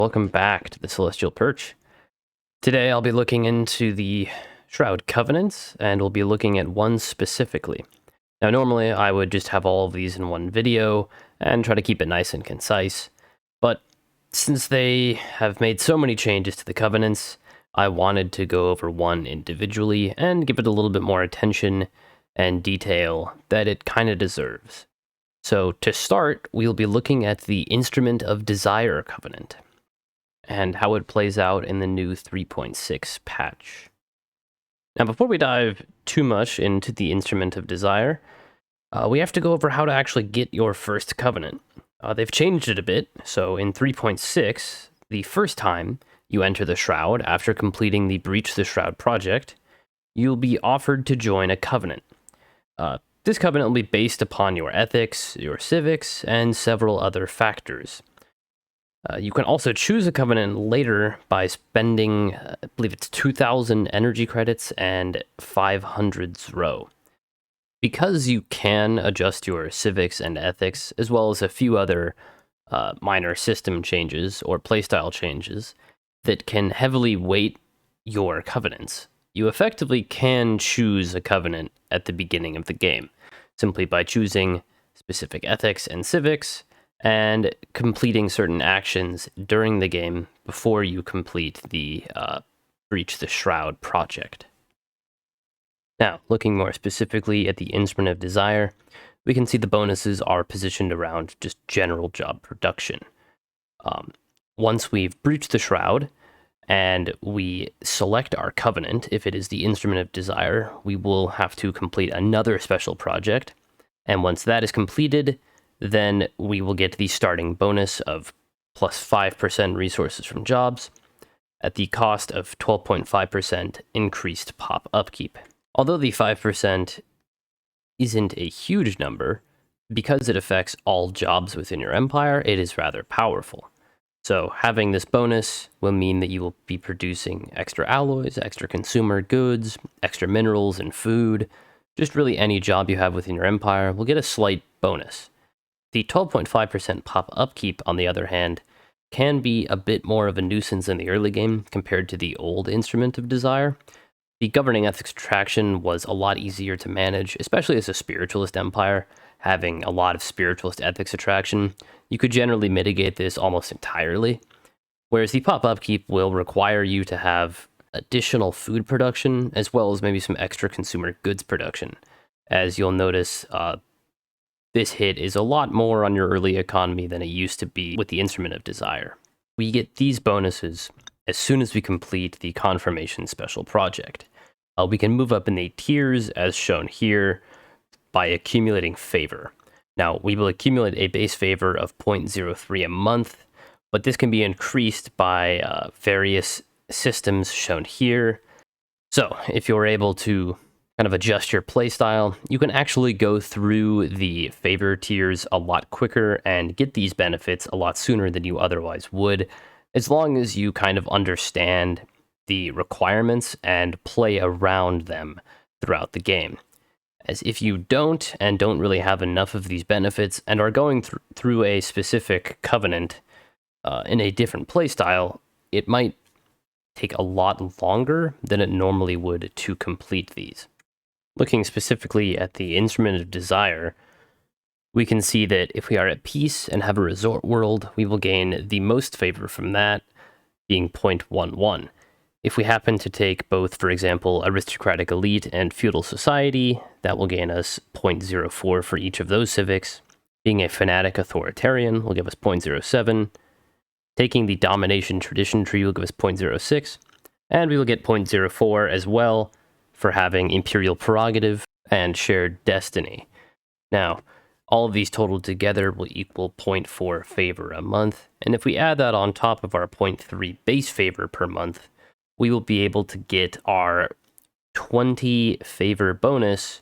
Welcome back to the Celestial Perch. Today I'll be looking into the Shroud Covenants, and we'll be looking at one specifically. Now normally I would just have all of these in one video and try to keep it nice and concise, but since they have made so many changes to the Covenants, I wanted to go over one individually and give it a little bit more attention and detail that it kind of deserves. So to start, we'll be looking at the Instrument of Desire Covenant and how it plays out in the new 3.6 patch. Now, before we dive too much into the Instrument of Desire, we have to go over how to actually get your first Covenant. They've changed it a bit, so in 3.6, the first time you enter the Shroud after completing the Breach the Shroud project, you'll be offered to join a Covenant. This Covenant will be based upon your ethics, your civics, and several other factors. You can also choose a Covenant later by spending, I believe it's 2,000 energy credits and 500 Zro. Because you can adjust your civics and ethics, as well as a few other minor system changes or playstyle changes that can heavily weight your Covenants, you effectively can choose a Covenant at the beginning of the game, simply by choosing specific ethics and civics, and completing certain actions during the game before you complete the Breach the Shroud project. Now, looking more specifically at the Instrument of Desire, we can see the bonuses are positioned around just general job production. Once we've breached the Shroud, and we select our Covenant, if it is the Instrument of Desire, we will have to complete another special project, and once that is completed, then we will get the starting bonus of plus 5% resources from jobs at the cost of 12.5% increased pop upkeep. Although the 5% isn't a huge number, because it affects all jobs within your empire, it is rather powerful. So having this bonus will mean that you will be producing extra alloys, extra consumer goods, extra minerals and food. Just really any job you have within your empire will get a slight bonus. The 12.5% pop upkeep, on the other hand, can be a bit more of a nuisance in the early game compared to the old Instrument of Desire. The governing ethics attraction was a lot easier to manage, especially as a spiritualist empire. Having a lot of spiritualist ethics attraction, you could generally mitigate this almost entirely, whereas the pop upkeep will require you to have additional food production, as well as maybe some extra consumer goods production. As you'll notice, this hit is a lot more on your early economy than it used to be with the Instrument of Desire. We get these bonuses as soon as we complete the Confirmation Special Project. We can move up in the tiers, as shown here, by accumulating favor. Now, we will accumulate a base favor of 0.03 a month, but this can be increased by various systems shown here. So, if you're able to kind of adjust your playstyle, you can actually go through the favor tiers a lot quicker and get these benefits a lot sooner than you otherwise would, as long as you kind of understand the requirements and play around them throughout the game. As if you don't, and don't really have enough of these benefits, and are going through a specific Covenant in a different playstyle, it might take a lot longer than it normally would to complete these. Looking specifically at the Instrument of Desire, we can see that if we are at peace and have a resort world, we will gain the most favor from that, being 0.11. If we happen to take both, for example, Aristocratic Elite and Feudal Society, that will gain us 0.04 for each of those civics. Being a Fanatic Authoritarian will give us 0.07. Taking the Domination Tradition tree will give us 0.06. And we will get 0.04 as well for having Imperial Prerogative and Shared Destiny. Now, all of these totaled together will equal 0.4 favor a month. And if we add that on top of our 0.3 base favor per month, we will be able to get our 20 favor bonus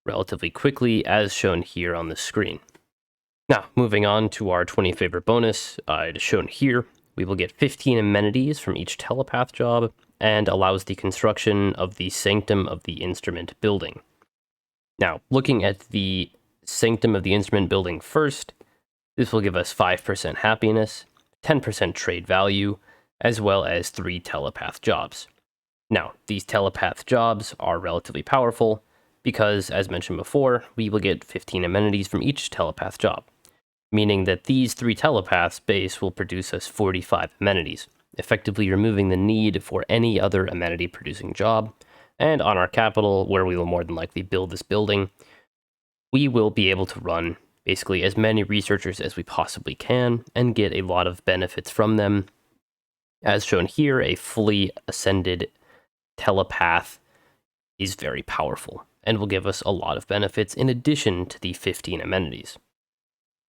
relatively quickly, as shown here on the screen. Now, moving on to our 20 favor bonus, it is shown here. We will get 15 amenities from each telepath job, and allows the construction of the Sanctum of the Instrument building. Now, looking at the Sanctum of the Instrument building first, this will give us 5% happiness, 10% trade value, as well as 3 telepath jobs. Now, these telepath jobs are relatively powerful because, as mentioned before, we will get 15 amenities from each telepath job, meaning that these 3 telepaths base will produce us 45 amenities, effectively removing the need for any other amenity producing job. And on our capital, where we will more than likely build this building, we will be able to run basically as many researchers as we possibly can and get a lot of benefits from them. As shown here, a fully ascended telepath is very powerful and will give us a lot of benefits in addition to the 15 amenities.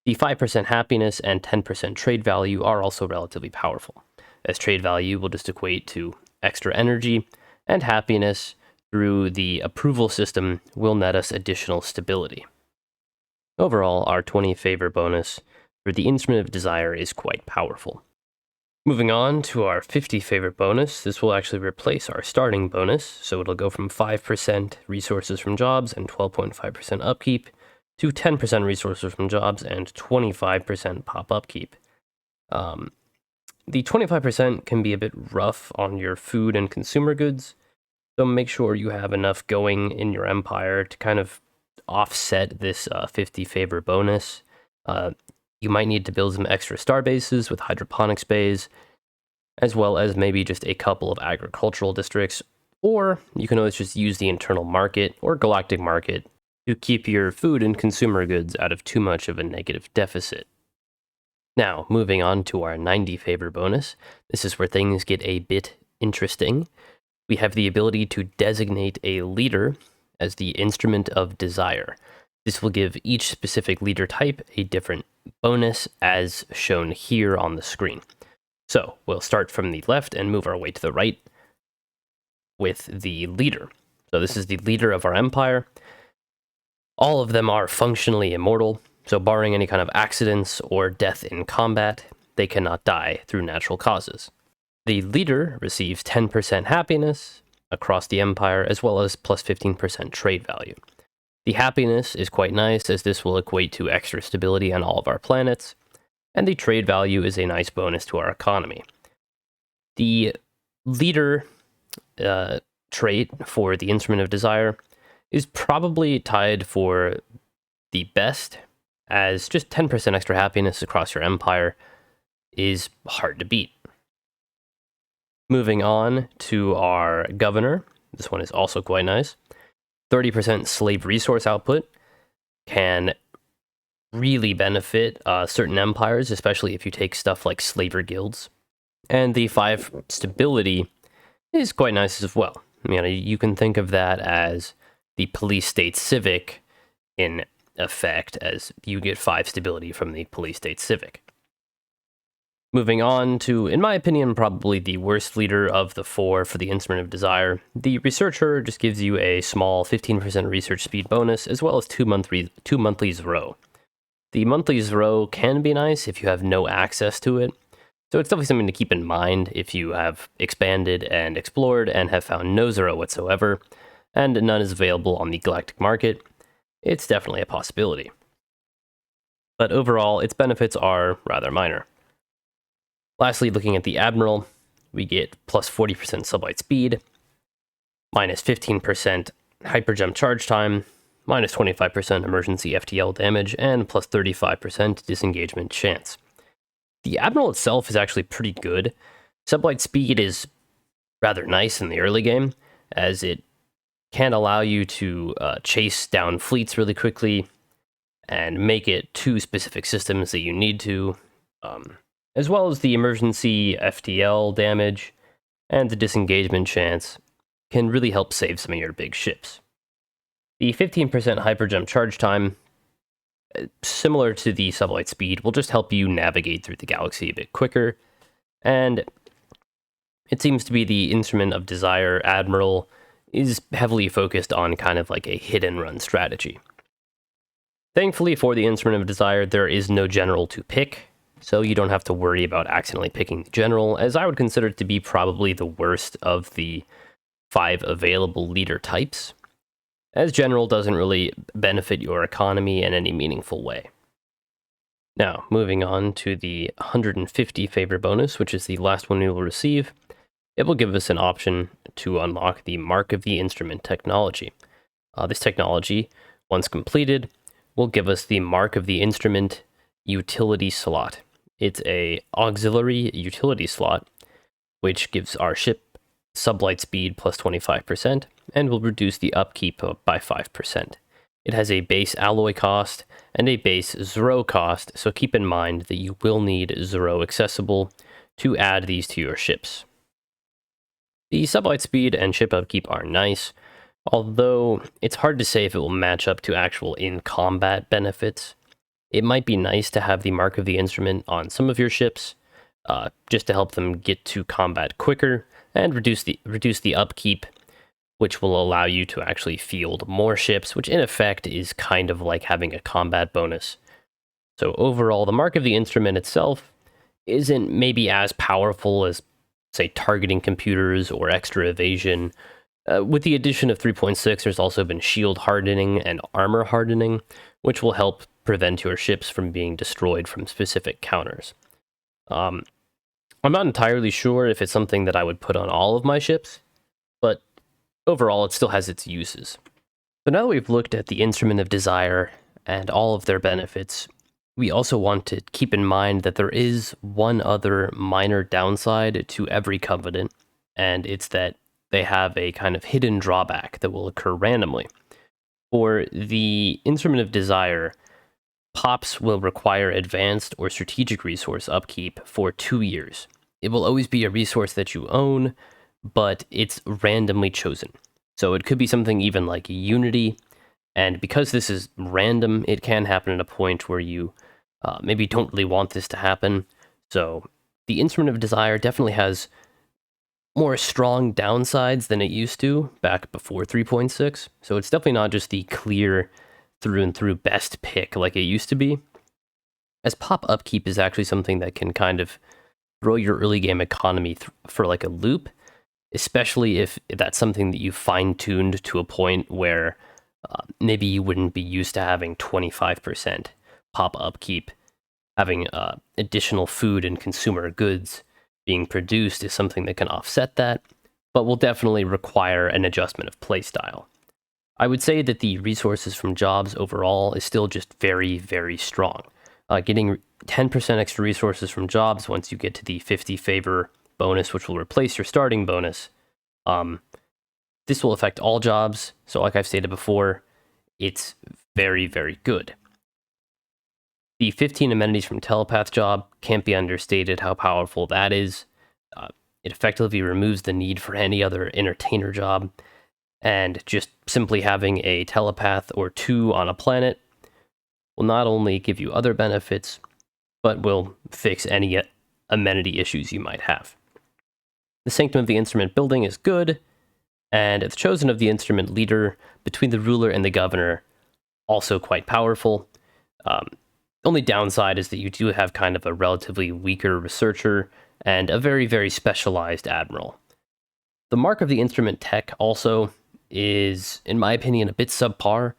The 5% happiness and 10% trade value are also relatively powerful, as trade value will just equate to extra energy, and happiness through the approval system will net us additional stability. Overall, our 20 favor bonus for the Instrument of Desire is quite powerful. Moving on to our 50 favor bonus, this will actually replace our starting bonus, so it'll go from 5% resources from jobs and 12.5% upkeep to 10% resources from jobs and 25% pop upkeep. The 25% can be a bit rough on your food and consumer goods, so make sure you have enough going in your empire to kind of offset this 50 favor bonus. You might need to build some extra star bases with hydroponics bays, as well as maybe just a couple of agricultural districts, or you can always just use the internal market or galactic market to keep your food and consumer goods out of too much of a negative deficit. Now, moving on to our 90 favor bonus, this is where things get a bit interesting. We have the ability to designate a leader as the Instrument of Desire. This will give each specific leader type a different bonus as shown here on the screen. So we'll start from the left and move our way to the right with the leader. So this is the leader of our empire. All of them are functionally immortal, so barring any kind of accidents or death in combat, they cannot die through natural causes. The leader receives 10% happiness across the empire, as well as plus 15% trade value. The happiness is quite nice, as this will equate to extra stability on all of our planets, and the trade value is a nice bonus to our economy. The leader trait for the Instrument of Desire is probably tied for the best, as just 10% extra happiness across your empire is hard to beat. Moving on to our governor, this one is also quite nice. 30% slave resource output can really benefit certain empires, especially if you take stuff like slaver guilds. And the 5 stability is quite nice as well. You can think of that as the police state civic in effect, as you get 5 stability from the police state civic. Moving on to, in my opinion, probably the worst leader of the 4 for the Instrument of Desire. The Researcher just gives you a small 15% research speed bonus, as well as 2 monthlies row. The monthlies row can be nice if you have no access to it, so it's definitely something to keep in mind if you have expanded and explored and have found no zero whatsoever, and none is available on the galactic market. It's definitely a possibility. But overall, its benefits are rather minor. Lastly, looking at the Admiral, we get plus 40% sublight speed, minus 15% hyperjump charge time, minus 25% emergency FTL damage, and plus 35% disengagement chance. The Admiral itself is actually pretty good. Sublight speed is rather nice in the early game, as it can allow you to chase down fleets really quickly and make it to specific systems that you need to, as well as the emergency FTL damage and the disengagement chance can really help save some of your big ships. The 15% hyperjump charge time, similar to the sublight speed, will just help you navigate through the galaxy a bit quicker, and it seems to be the Instrument of Desire Admiral is heavily focused on kind of like a hit-and-run strategy. Thankfully for the Instrument of Desire, there is no general to pick, so you don't have to worry about accidentally picking the general, as I would consider it to be probably the worst of the 5 available leader types, as general doesn't really benefit your economy in any meaningful way. Now, moving on to the 150 favor bonus, which is the last one we will receive, it will give us an option to unlock the Mark of the Instrument technology. This technology, once completed, will give us the Mark of the Instrument utility slot. It's a auxiliary utility slot, which gives our ship sublight speed plus 25% and will reduce the upkeep by 5%. It has a base alloy cost and a base Zero cost, so keep in mind that you will need Zero accessible to add these to your ships. The sublight speed and ship upkeep are nice, although it's hard to say if it will match up to actual in-combat benefits. It might be nice to have the Mark of the Instrument on some of your ships, just to help them get to combat quicker and reduce the upkeep, which will allow you to actually field more ships, which in effect is kind of like having a combat bonus. So overall, the Mark of the Instrument itself isn't maybe as powerful as, say, targeting computers or extra evasion. With the addition of 3.6, there's also been shield hardening and armor hardening, which will help prevent your ships from being destroyed from specific counters. I'm not entirely sure if it's something that I would put on all of my ships, but overall it still has its uses. So now that we've looked at the Instrument of Desire and all of their benefits, we also want to keep in mind that there is one other minor downside to every Covenant, and it's that they have a kind of hidden drawback that will occur randomly. For the Instrument of Desire, POPs will require advanced or strategic resource upkeep for 2 years. It will always be a resource that you own, but it's randomly chosen. So it could be something even like Unity, and because this is random, it can happen at a point where you maybe don't really want this to happen. So the Instrument of Desire definitely has more strong downsides than it used to back before 3.6. So it's definitely not just the clear through and through best pick like it used to be, as pop upkeep is actually something that can kind of throw your early game economy for like a loop, especially if that's something that you fine-tuned to a point where maybe you wouldn't be used to having 25% pop upkeep. Having additional food and consumer goods being produced is something that can offset that, but will definitely require an adjustment of playstyle. I would say that the resources from jobs overall is still just very, very strong. Getting 10% extra resources from jobs once you get to the 50 favor bonus, which will replace your starting bonus. This will affect all jobs, so like I've stated before, it's very, very good. The 15 amenities from Telepath job can't be understated how powerful that is. It effectively removes the need for any other entertainer job, and just simply having a telepath or 2 on a planet will not only give you other benefits, but will fix any amenity issues you might have. The Sanctum of the Instrument building is good, and the Chosen of the Instrument leader between the ruler and the governor, also quite powerful. The only downside is that you do have kind of a relatively weaker researcher and a very, very specialized admiral. The Mark of the Instrument tech also is, in my opinion, a bit subpar.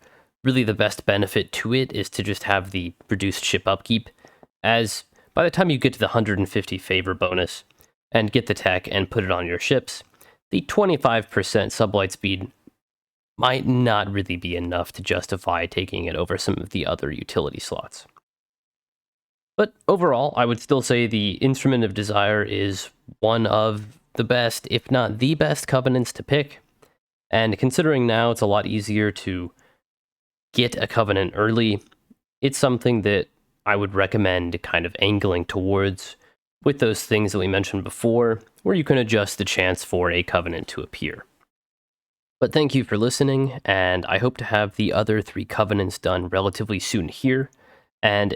Really, the best benefit to it is to just have the reduced ship upkeep, as by the time you get to the 150 favor bonus and get the tech and put it on your ships, the 25% sublight speed might not really be enough to justify taking it over some of the other utility slots. But overall, I would still say the Instrument of Desire is one of the best, if not the best, Covenants to pick. And considering now it's a lot easier to get a Covenant early, it's something that I would recommend kind of angling towards with those things that we mentioned before, where you can adjust the chance for a Covenant to appear. But thank you for listening, and I hope to have the other 3 Covenants done relatively soon here. And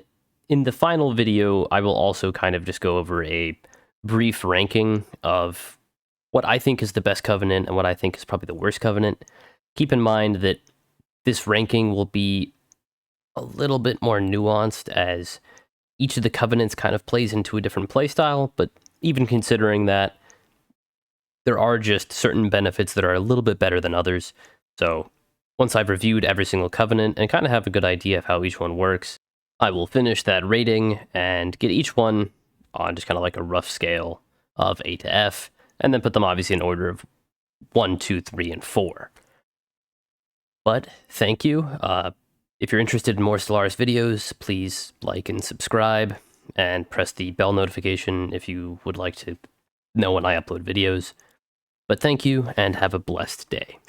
in the final video, I will also kind of just go over a brief ranking of what I think is the best Covenant and what I think is probably the worst Covenant. Keep in mind that this ranking will be a little bit more nuanced, as each of the Covenants kind of plays into a different playstyle, but even considering that, there are just certain benefits that are a little bit better than others. So once I've reviewed every single Covenant and kind of have a good idea of how each one works, I will finish that rating and get each one on just kind of like a rough scale of A to F, and then put them obviously in order of 1, 2, 3, and 4. But thank you. If you're interested in more Stellaris videos, please like and subscribe, and press the bell notification if you would like to know when I upload videos. But thank you, and have a blessed day.